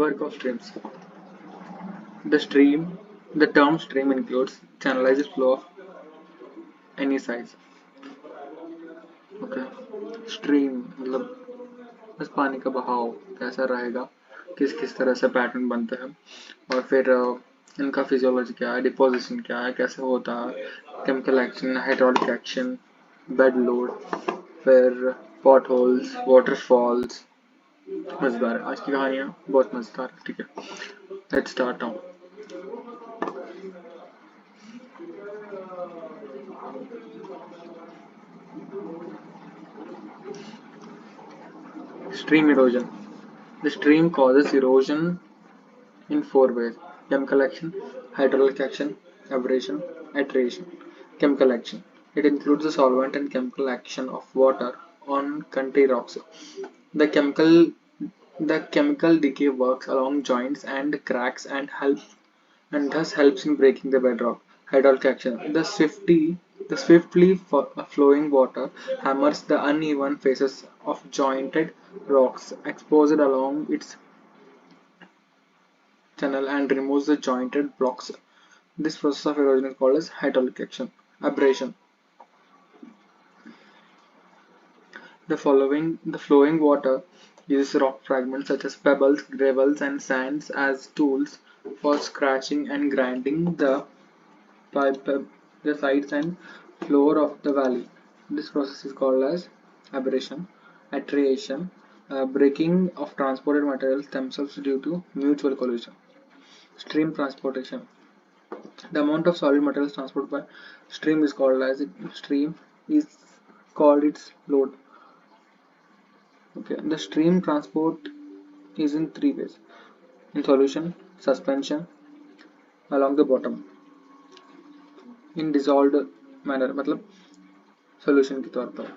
Work of streams. The term stream includes channelized flow of any size. Okay. Stream मतलब बस पानी का बहाव कैसा रहेगा, किस किस तरह से पैटर्न बनते हैं, और फिर इनका फिजियोलॉजी क्या है, डिपोजिशन क्या है, कैसे होता है, chemical action, hydraulic action, bed load, फिर पॉट होल्स, वाटरफॉल्स। मजेदार है आज की कहानियाँ, बहुत मजेदार है। ठीक है, let's start now. Stream erosion. The stream causes erosion in four ways: chemical action, hydraulic action, abrasion, attrition. Chemical action. It includes the solvent and chemical action of water on country rocks. The chemical the chemical decay works along joints and cracks and thus helps in breaking the bedrock. Hydraulic action. The swiftly flowing water hammers the uneven faces of jointed rocks exposed along its channel and removes the jointed blocks. This process of erosion is called as hydraulic action. Abrasion. The flowing water uses rock fragments such as pebbles, gravels, and sands as tools for scratching and grinding the sides and floor of the valley. This process is called as abrasion. Attriation, breaking of transported materials themselves due to mutual collision. Stream transportation. The amount of solid materials transported by stream is called its load. Okay, the stream transport is in three ways: in solution, suspension, along the bottom, in dissolved manner, मतलब solution के तौर पर.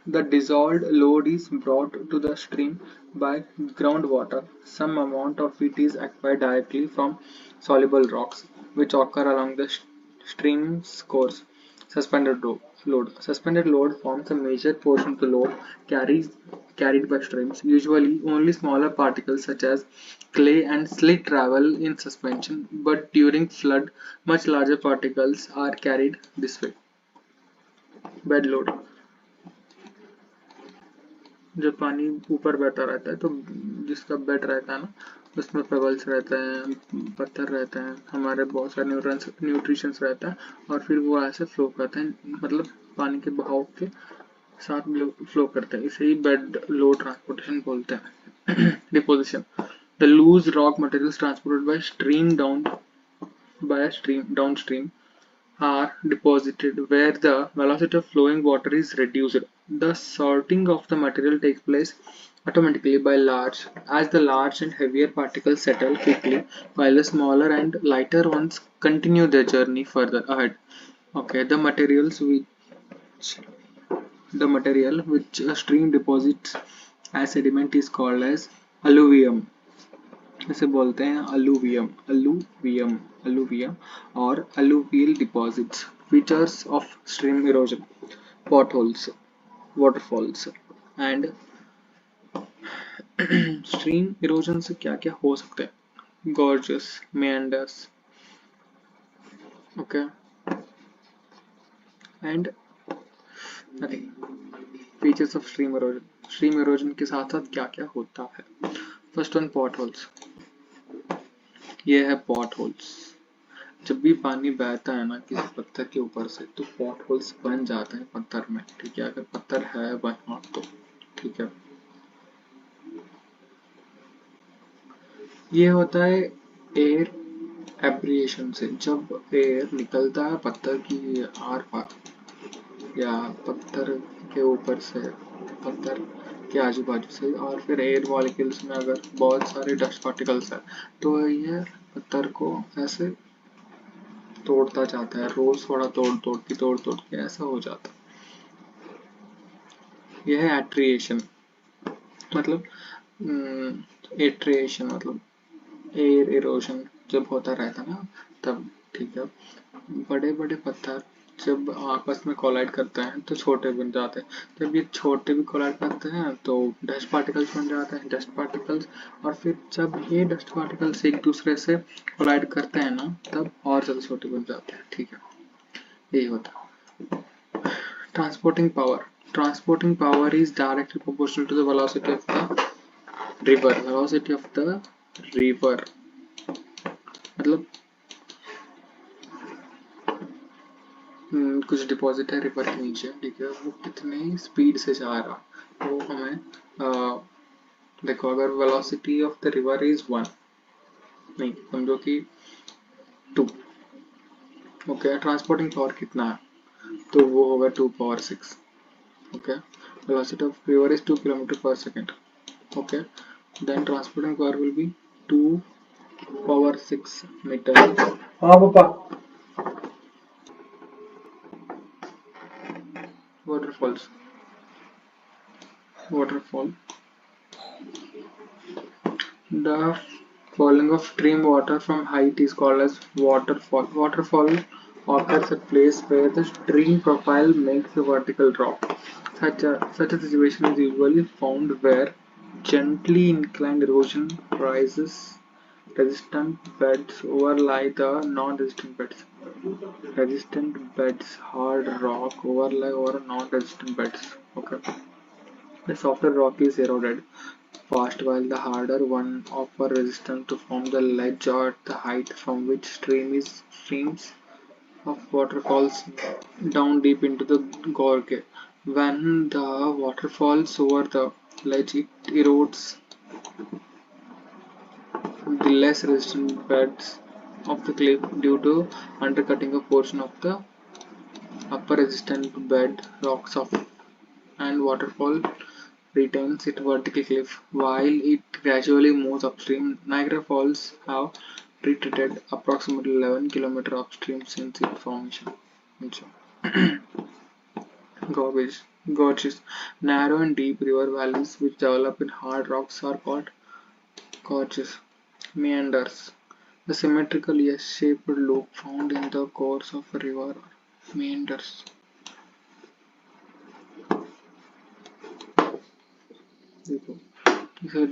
The dissolved load is brought to the stream by groundwater. Some amount of it is acquired directly from soluble rocks, which occur along the stream's course. Suspended load. Suspended load forms a major portion of the load carried by streams. Usually, only smaller particles such as clay and silt travel in suspension, but during flood, much larger particles are carried this way. Bed load. जब पानी ऊपर बहता रहता है तो जिसका bed रहता है ना, उसमें पेबल्स रहते हैं, पत्थर रहते हैं, हमारे बहुत सारे न्यूट्रिशंस रहता है, और फिर वो ऐसे फ्लो करते हैं, मतलब पानी के बहाव के साथ फ्लो करते हैं. इसे ही बेड लो ट्रांसपोर्टेशन बोलते हैं. Deposition. The loose rock materials transported downstream are deposited where the velocity of flowing water is reduced. The sorting of the material takes place automatically as the large and heavier particles settle quickly, while the smaller and lighter ones continue their journey further ahead. Okay, the material which a stream deposits as sediment is called as alluvium. इसे बोलते हैं alluvium और alluvial deposits. Features of stream erosion: potholes, waterfalls, and stream erosion से क्या क्या हो सकता है? Gorges, meanders, okay, and nothing. Features of stream erosion. Stream erosion के साथ साथ क्या क्या होता है? First one, potholes. ये है potholes. जब भी पानी बहता है ना किसी पत्थर के ऊपर से, तो पॉट होल्स बन जाते हैं पत्थर में. ठीक है, अगर पत्थर है वहाँ तो. ठीक है, ये होता है एयर एब्रिएशन से. जब एयर निकलता है पत्थर की आर पार या पत्थर के ऊपर से, पत्थर के आजू बाजू से, और फिर एयर मॉलिक्यूल्स में अगर बहुत सारे डस्ट पार्टिकल्स है तो ये पत्थर को ऐसे तोड़ता जाता है, रोज थोड़ा तोड़ के ऐसा हो जाता है. यह है एट्रिएशन. मतलब एट्रिएशन मतलब एयर इरोजन जब होता रहता ना तब. ठीक है, बड़े बड़े पत्थर जब आपस में कोलाइड करते हैं तो छोटे बन जाते हैं। जब ये छोटे भी कोलाइड करते हैं तो डस्ट पार्टिकल्स बन जाते हैं, डस्ट पार्टिकल्स। और फिर जब ये डस्ट पार्टिकल्स एक दूसरे से कोलाइड करते हैं ना, तब और ज़्यादा छोटे बन जाते हैं। ठीक है, यही होता है। Transporting power is directly proportional to the velocity of the river. Velocity of the river मतलब कुछ डिपॉजिट है रिवर के नीचे, ठीक है, वो कितने स्पीड से जा रहा, तो हमें देखो, अगर velocity of the river is 1, नहीं समझो कि 2, ओके, ट्रांसपोर्टिंग पावर कितना है, तो वो होगा 2 power 6, okay. Velocity of river is 2 kilometre per second, okay, then transporting power will be 2 power 6 metre. हाँ पापा। Waterfalls, waterfall. The falling of stream water from height is called as waterfall. Waterfall occurs at place where the stream profile makes a vertical drop. Such a situation is usually found where gently inclined erosion rises resistant beds overlie the non-resistant beds. Resistant beds, hard rock overlie over non-resistant beds. Okay. The softer rock is eroded fast while the harder one offer resistance to form the ledge or the height from which streams of water falls down deep into the gorge. When the water falls over the ledge, it erodes the less resistant beds of the cliff due to undercutting a portion of the upper resistant bed rocks off, and waterfall retains its vertical cliff while it gradually moves upstream. Niagara Falls have retreated approximately 11 km upstream since its formation. Gorges. Narrow and deep river valleys which develop in hard rocks are called gorges. Meanders. The symmetrical S-shaped loop found in the course of a river. Meanders. देखो, इसे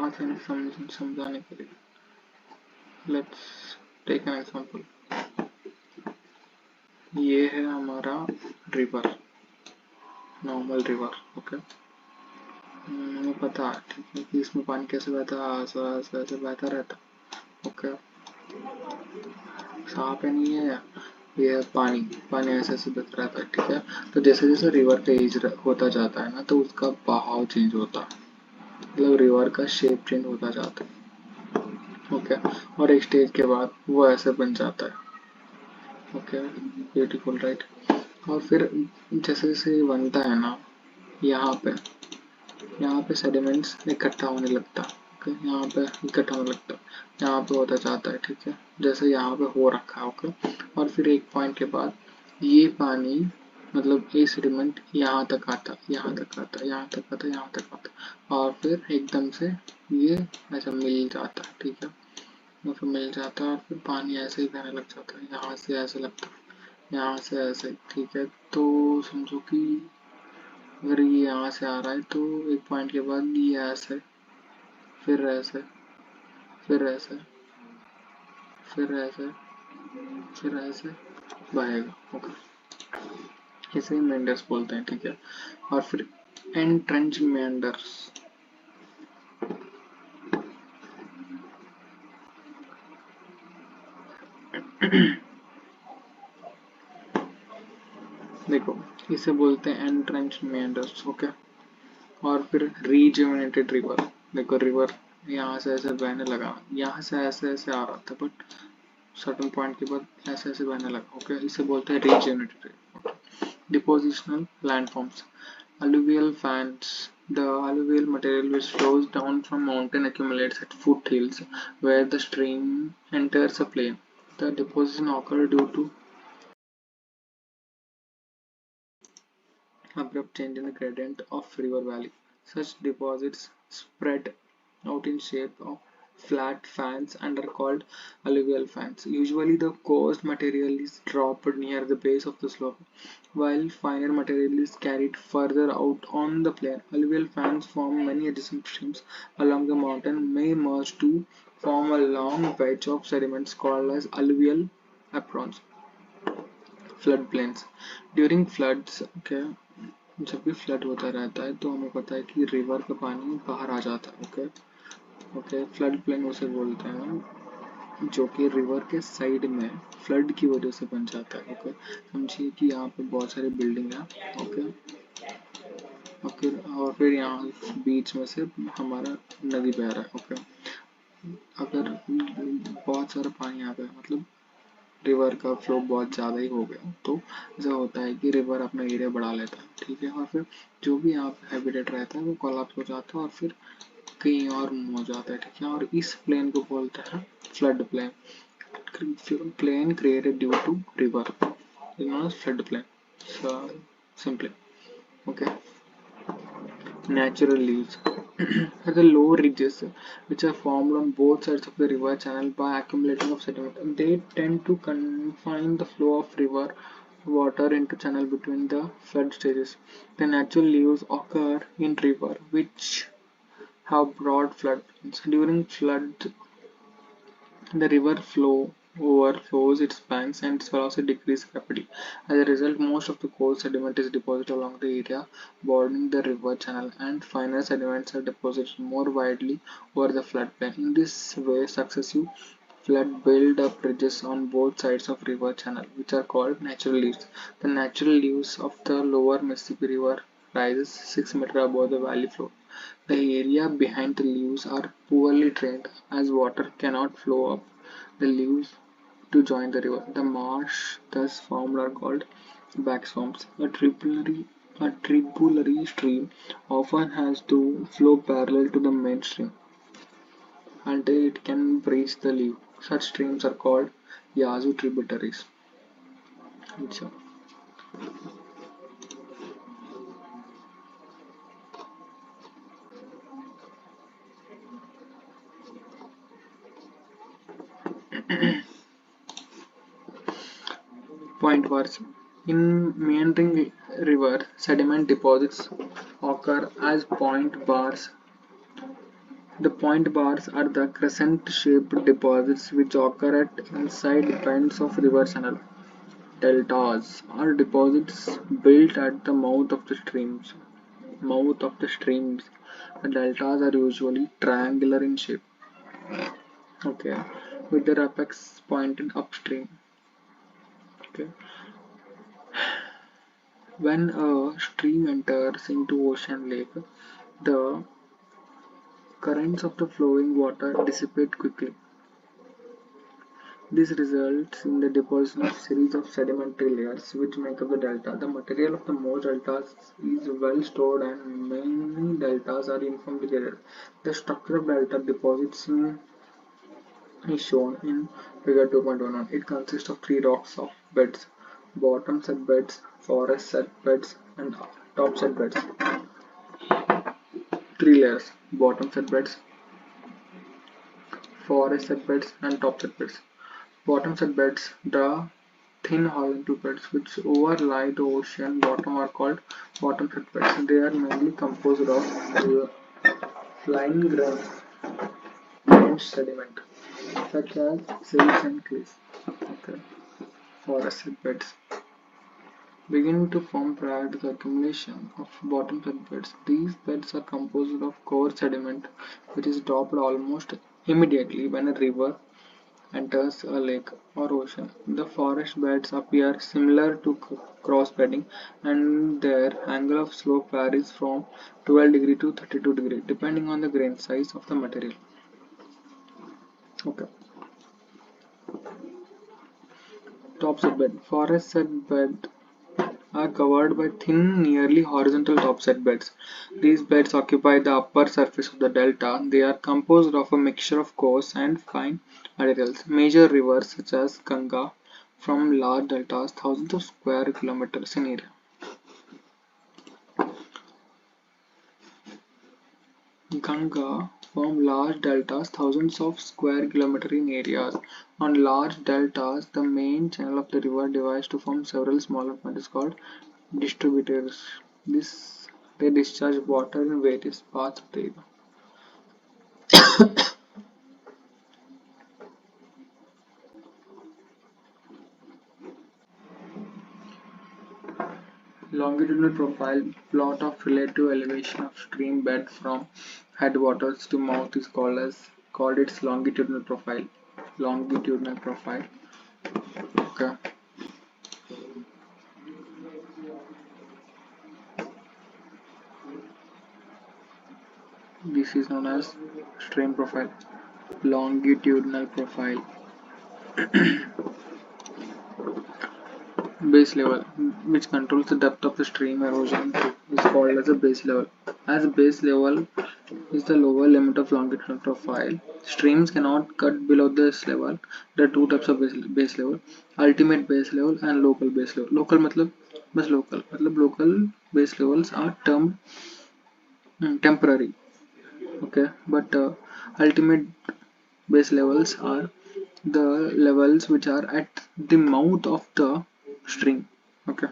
आसानी से समझाने के लिए let's take an example. ये है हमारा रिवर, नॉर्मल रिवर, ओके। मुझे पता है, ठीक है, कि इसमें पानी कैसे बहता है, ऐसे ऐसे बहता रहता, ओके। साफ है नहीं है, ये पानी पानी ऐसे ऐसे बहता रहता है, ठीक है। तो जैसे जैसे रिवर का एज होता जाता है ना, तो उसका बहाव चेंज होता है, मतलब रिवर का शेप चेंज होता जाता है, ओके। और एक स्टेज के बाद वो ऐसे बन जाता है, ओके, ब्यूटीफुल, राइट। और फिर जैसे जैसे ये बनता है ना, यहाँ पे सेडिमेंट्स इकट्ठा होने लगता है, ओके, यहाँ पे इकट्ठा होने लगता है, यहाँ पे होता जाता है, ठीक है, जैसे यहाँ पे हो रखा है, ओके। और फिर एक पॉइंट के बाद ये पानी, मतलब ये सेडिमेंट यहाँ तक आता, यहाँ तक आता, यहाँ तक आता, यहाँ तक आता, और फिर एकदम से ये ऐसा मिल जाता है, ठीक है, और फिर मिल जाता है, और फिर पानी ऐसे ही बहने लग जाता है, यहाँ से ऐसे लगता है, यहाँ से ऐसे, ठीक है। तो समझो कि अगर ये यहाँ से आ रहा है तो एक पॉइंट के बाद ये ऐसे, फिर ऐसे, फिर ऐसे, फिर ऐसे, फिर ऐसे बहेगा, ओके। इसे मेंडर्स बोलते हैं, ठीक है। और फिर एंट्रेंच मेंडर्स। देखो, इसे बोलते हैं एंट्रेंच मेंडर्स, ओके। और फिर रीजुवेनेटेड रिवर। देखो, रिवर यहाँ से ऐसे बहने लगा, यहाँ से ऐसे ऐसे आ रहा था, बट सर्टेन पॉइंट के बाद ऐसे ऐसे बहने लगा, ओके। इसे बोलते हैं रीजुवेनेटेड river. Depositional landforms. Alluvial fans. The alluvial material which flows down from mountain accumulates at foothills where the stream enters a plain. The deposition occurs due to abrupt change in the gradient of river valley. Such deposits spread out in shape of flat fans and are called alluvial fans. Usually the coarse material is dropped near the base of the slope, while finer material is carried further out on the plain. Alluvial fans form many adjacent streams along the mountain may merge to form a long wedge of sediments called as alluvial aprons. Flood plains during floods okay जब भी flood होता रहता है तो हमें पता है कि रिवर का पानी बाहर आ जाता है ओके ओके फ्लड प्लेन उसे बोलते हैं जो कि रिवर के साइड में फ्लड की वजह से बन जाता है ओके समझिए कि यहाँ पे बहुत सारी बिल्डिंग है ओके और फिर यहाँ बीच में से हमारा नदी बह रहा है ओके अगर बहुत सारा पानी आ गया मतलब रिवर का फ्लो बहुत ज़्यादा ही हो गया तो ऐसा होता है कि रिवर अपना एरिया बढ़ा लेता है ठीक है और फिर जो भी यहाँ पे हैबिटेट रहता है वो कोलैप्स हो जाता है और फिर कहीं और मूव हो जाता है ठीक है और इस प्लेन को बोलते हैं flood plain plain created due to river flood plain simply okay natural leaves are the low ridges which are formed on both sides of the river channel by accumulating of sediment. They tend to confine the flow of river water into channel between the flood stages. The natural leaves occur in river which have broad floodplains. During flood, the river flow overflows its banks and its velocity decreases rapidly. As a result, most of the coarse sediment is deposited along the area bordering the river channel, and finer sediments are deposited more widely over the floodplain. In this way, successive flood build up ridges on both sides of river channel, which are called natural leaves. The natural leaves of the lower Mississippi River rises 6 meters above the valley floor. The area behind the leaves are poorly drained as water cannot flow up the leaves to join the river. The marsh thus formed are called backswamps. A tributary stream often has to flow parallel to the main stream until it can breach the leaf. Such streams are called Yazoo tributaries. अच्छा, point bars. In meandering river, sediment deposits occur as point bars. The point bars are the crescent-shaped deposits which occur at inside bends of river channel. Deltas are deposits built at the mouth of the streams. The deltas are usually triangular in shape. Okay, with their apex pointed upstream. Okay, when a stream enters into ocean lake, the currents of the flowing water dissipate quickly. This results in the deposition of series of sedimentary layers which make up the delta. The material of the most deltas is well stored and many deltas are uniformly graded. The structure of delta deposits is shown in figure 2.11. It consists of three rocks of beds: bottom set beds, forest set beds, and top set beds. Three layers: bottom set beds, forest set beds, and top set beds. Bottom set beds, the thin horizontal beds which overlie the ocean bottom are called bottom set beds. They are mainly composed of flying grains sediment such as silts and clays. Okay. Forest set beds begin to form prior to the accumulation of bottom set beds. These beds are composed of coarse sediment which is dropped almost immediately when a river enters a lake or ocean. The forest beds appear similar to cross bedding and their angle of slope varies from 12 to 32 depending on the grain size of the material. Okay. Topset bed. Forest set bed are covered by thin, nearly horizontal topset beds. These beds occupy the upper surface of the delta. They are composed of a mixture of coarse and fine materials. Major rivers such as Ganga from large deltas, thousands of square kilometers in area. Ganga form large deltas, thousands of square kilometers in areas. On large deltas, the main channel of the river divides to form several smaller points called distributors. They discharge water in various parts of the river. Longitudinal profile plot of relative elevation of stream bed from headwaters to mouth is called its longitudinal profile. Longitudinal profile. Okay. This is known as stream profile. Longitudinal profile. Base level, which controls the depth of the stream erosion, is called as a base level. As base level is the lower limit of longitudinal profile, streams cannot cut below this level. There are two types of base level: ultimate base level and local base level. Local मतलब बस local base levels are termed temporary. Okay, but ultimate base levels are the levels which are at the mouth of the stream. Okay,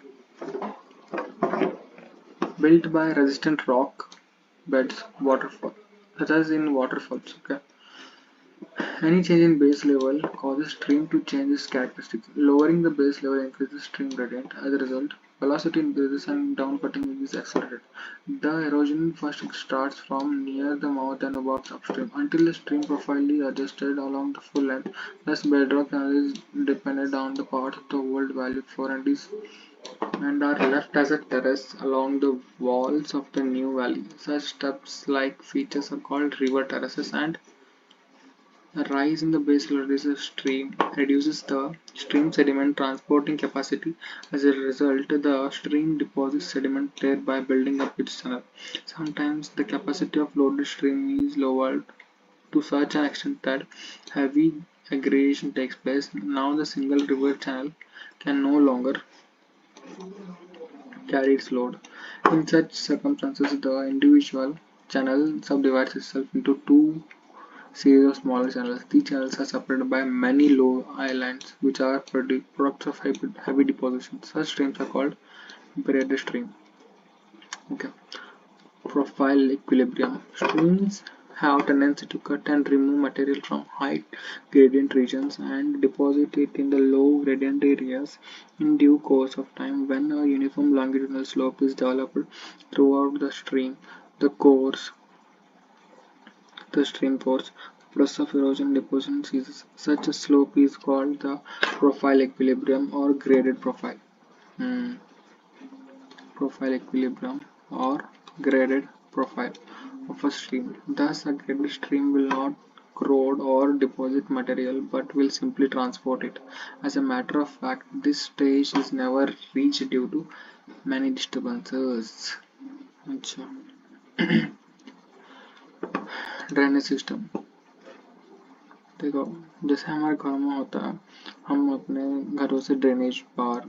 built by resistant rock beds, waterfall, such as in waterfalls. Okay, any change in base level causes stream to change its characteristics. Lowering the base level increases stream gradient. As a result, velocity increases and downcutting is accelerated. The erosion first starts from near the mouth and works upstream until the stream profile is adjusted along the full length. Thus, bedrock analysis depended on the part of the old valued for and are left as a terrace along the walls of the new valley. Such steps-like features are called river terraces, and a rise in the base reduces the stream sediment transporting capacity. As a result, the stream deposits sediment thereby building up its channel. Sometimes the capacity of loaded stream is lowered to such an extent that heavy aggregation takes place. Now the single river channel can no longer carry its load. In such circumstances, the individual channel subdivides itself into two series of smaller channels. These channels are separated by many low islands, which are products of heavy deposition. Such streams are called braided stream. Okay. Profile equilibrium. Streams have tendency to cut and remove material from high gradient regions and deposit it in the low gradient areas in due course of time. When a uniform longitudinal slope is developed throughout the stream, the stream course, the process of erosion deposition ceases. Such a slope is called the profile equilibrium or graded profile. Profile equilibrium or graded profile of a stream. Thus, a graded stream will not corrode or deposit material but will simply transport it. As a matter of fact, this stage is never reached due to many disturbances. अच्छा, drainage system देखो, जैसे हमारे घर में होता है, हम अपने घरों से ड्रेनेज बाहर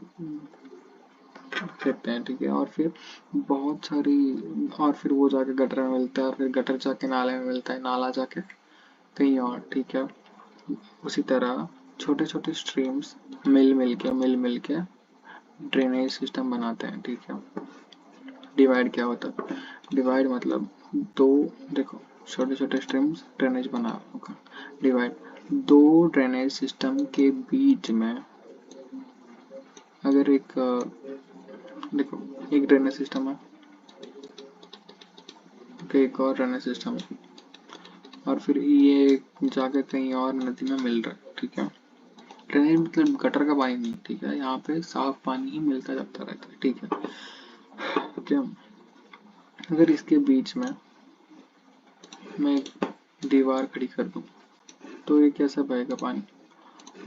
फेंकते हैं, ठीक है, और फिर बहुत सारी और फिर वो जाके गटर में मिलता है, फिर गटर जाके नाले में मिलता है, नाला जाके कहीं और, ठीक है। उसी तरह छोटे छोटे स्ट्रीम्स मिल मिल के ड्रेनेज सिस्टम बनाते हैं, ठीक है। डिवाइड क्या होता है? डिवाइड मतलब दो, देखो छोटे छोटे स्ट्रीम्स ड्रेनेज बना होगा। डिवाइड, दो ड्रेनेज सिस्टम के बीच में अगर एक देखो एक ड्रेनेज सिस्टम है, एक और ड्रेनेज सिस्टम है, और फिर ये जाकर कहीं और नदी में मिल रहा है, ठीक है। ड्रेनेज मतलब गटर का पानी नहीं, ठीक है, यहाँ पे साफ पानी ही मिलता जाता रहता है, ठीक है। ओके, अगर इसके बीच में मैं दीवार खड़ी कर दूं तो ये कैसा बहेगा पानी?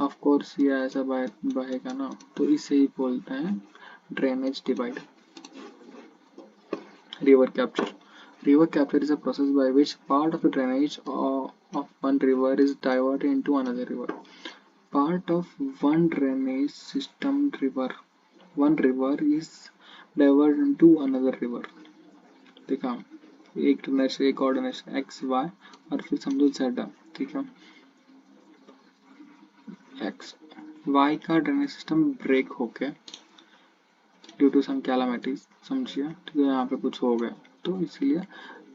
ऑफ कोर्स ये ऐसा बहेगा ना, तो इसे ही बोलते हैं drainage divide. River capture. River capture is a process by which part of the drainage of one river is diverted into another river. Part of one drainage system one river is diverted into another river. देखा, एक drainage से एक और drainage x Y और फिर समझो Z, ठीक है। एक्स वाई का ड्रेनेज सिस्टम ब्रेक होके ड्यू टू सम कैलामिटीज, समझिए, ठीक है, यहाँ पे कुछ हो गया तो इसलिए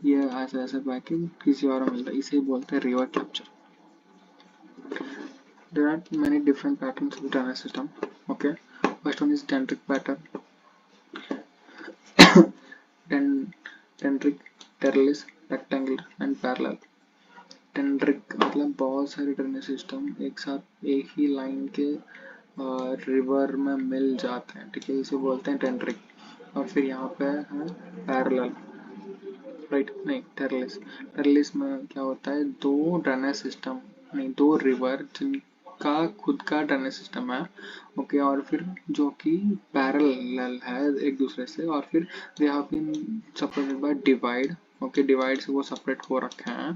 ये ऐसे ऐसे बैकिंग किसी और मिलता है, इसे बोलते हैं river capture. There are many different patterns of drainage system. Okay, first one is dendritic pattern. Dendritic, terrace, rectangular and parallel. Dendritic मतलब बहुत सारे ड्रेनेज सिस्टम एक साथ एक ही लाइन के रिवर में मिल जाते हैं, ठीक है, इसे बोलते हैं डेंड्रिक। और फिर यहाँ पे है पैरेलल, राइट, नहीं टेरलिस। टेरलिस में क्या होता है, दो ड्रेनेज सिस्टम, नहीं दो रिवर जिनका खुद का ड्रेनेज सिस्टम है, ओके, और फिर जो कि पैरेलल है एक दूसरे से, और फिर they have been separated by divide, okay, divide से वो सेपरेट हो रखे हैं,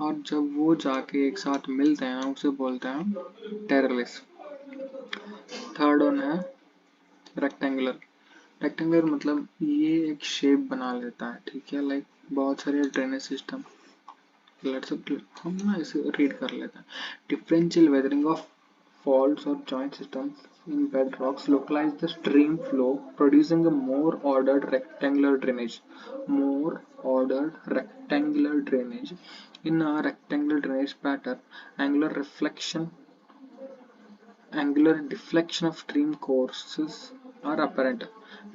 और जब वो जाके एक साथ मिलते हैं उसे बोलते हैं टेरलिस। थर्ड वन है रेक्टेंगुलर। रेक्टेंगुलर मतलब ये एक शेप बना लेता है, ठीक है, लाइक बहुत सारे ड्रेनेज सिस्टम, हम ना इसे रीड कर लेते हैं। Differential weathering of faults or joint systems in bedrocks localize the stream flow, producing a more ordered rectangular drainage. More ordered rectangular drainage. In a rectangular drainage pattern, angular reflection, angular deflection of stream courses are apparent.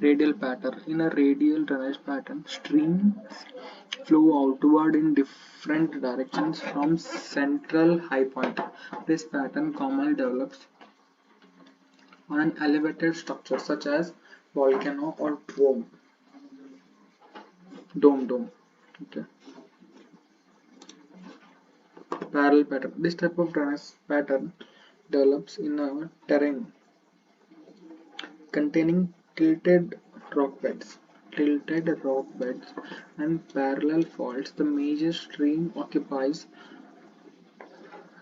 Radial pattern. In a radial drainage pattern, streams flow outward in different directions from central high point. This pattern commonly develops on an elevated structure such as volcano or dome. Okay. Parallel pattern. This type of drainage pattern develops in a terrain containing tilted rock beds and parallel faults. The major stream occupies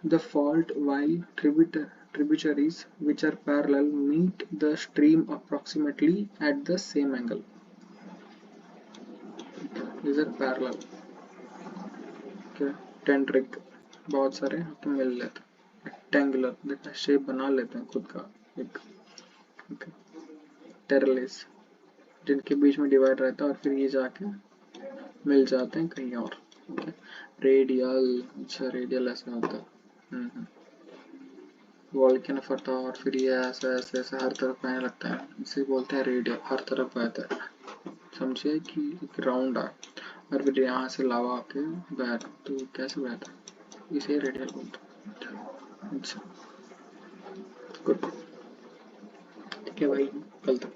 the fault while tributaries which are parallel meet the stream approximately at the same angle. These are parallel. Okay. Dendritic बहुत सारे तो मिल लेते हैं, rectangular देखा shape बना लेते हैं खुद का एक, ओके, टेरलेस जिनके बीच में डिवाइड रहता है और फिर ये जाके मिल जाते हैं कहीं और, ओके, रेडियल, अच्छा रेडियल ऐसा होता है, वॉल्केनो फटा और फिर ये ऐसा ऐसे ऐसे हर तरफ बहने लगता है, इसे बोलते हैं रेडियल, हर तरफ बहता है, समझिए कि एक राउंड है और फिर यहाँ से लावा आके बह रहा, तो कैसे बहता है, इसे रेडियल बोलते हैं। अच्छा, गुड, ठीक है भाई, कल तक।